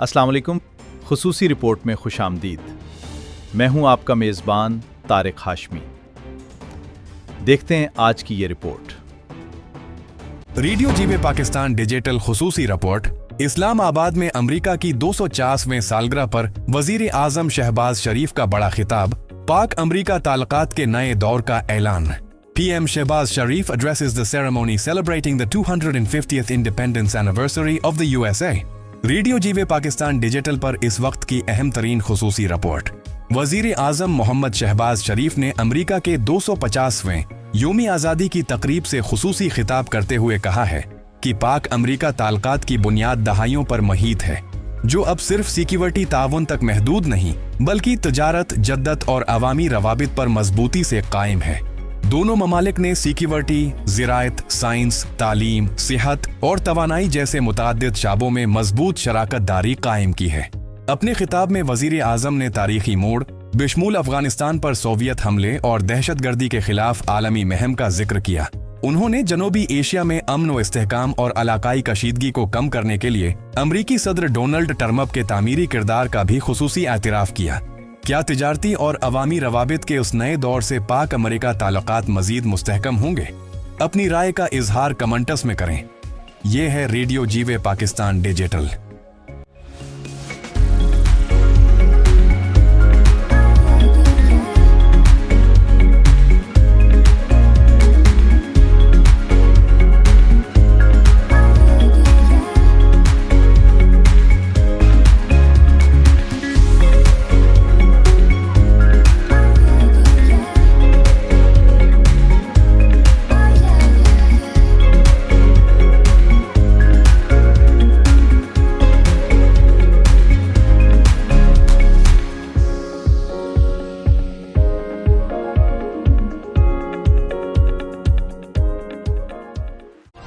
अस्सलाम वालेकुम। खुसूसी रिपोर्ट में खुशामदीद। मैं हूं आपका मेज़बान तारिक हाशमी। देखते हैं आज की ये रिपोर्ट। रेडियो जीवे पाकिस्तान डिजिटल खुसूसी रिपोर्ट। इस्लामाबाद में अमेरिका की 250वें सालगिरह पर वजीर आजम शहबाज शरीफ का बड़ा खिताब, पाक अमेरिका ताल्लुकात के नए दौर का ऐलान। PM Shehbaz Sharif addresses the ceremony celebrating the 250th independence anniversary of the USA. Radio जीवे पाकिस्तान डिजिटल पर इस वक्त की अहम तरीन खुसूसी रिपोर्ट। वजीर आजम मोहम्मद शहबाज शरीफ ने अमेरिका के 250वें योमी आज़ादी की तकरीब से खुसूसी खिताब करते हुए कहा है कि पाक अमेरिका ताल्लुकात की बुनियाद दहाइयों पर महीत है, जो अब सिर्फ सिक्योरिटी ताउन तक महदूद नहीं बल्कि तजारत, जद्दत और अवामी रवाबित पर मजबूती से कायम है। दोनों ममालिक ने सिक्योरिटी, ज़राअत, साइंस, तालीम, सेहत और तवानाई जैसे मुताद्दिद शाबों में मजबूत शराकत दारी कायम की है। अपने खिताब में वजीर आजम ने तारीखी मोड़ बेशमूल अफगानिस्तान पर सोवियत हमले और दहशतगर्दी के खिलाफ आलमी मुहिम का जिक्र किया। उन्होंने जनूबी एशिया में अमन व इस्तेहकाम और इलाकाई कशीदगी को कम करने के लिए अमरीकी सदर डोनाल्ड ट्रम्प के तामीरी किरदार का भी खुसूसी एतराफ़ किया। क्या तिजारती और अवामी रवाबित के उस नए दौर से पाक अमेरिका ताल्लुकात मजीद मुस्तहकम होंगे? अपनी राय का इजहार कमेंट्स में करें। ये है रेडियो जीवे Pakistan digital.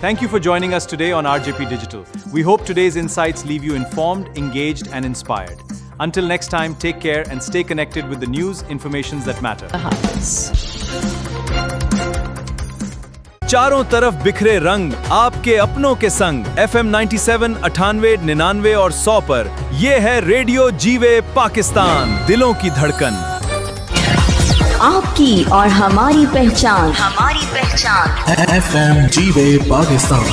Thank you for joining us today on RJP Digital. We hope today's insights leave you informed, engaged, and inspired. Until next time, take care and stay connected with the news, informations that matter. चारों तरफ बिखरे रंग आपके अपनों के संग FM 97, 98, 99 और 100 पर ये है रेडियो जीवे पाकिस्तान, दिलों की धड़कन। आपकी और हमारी पहचान FM जीवे पाकिस्तान।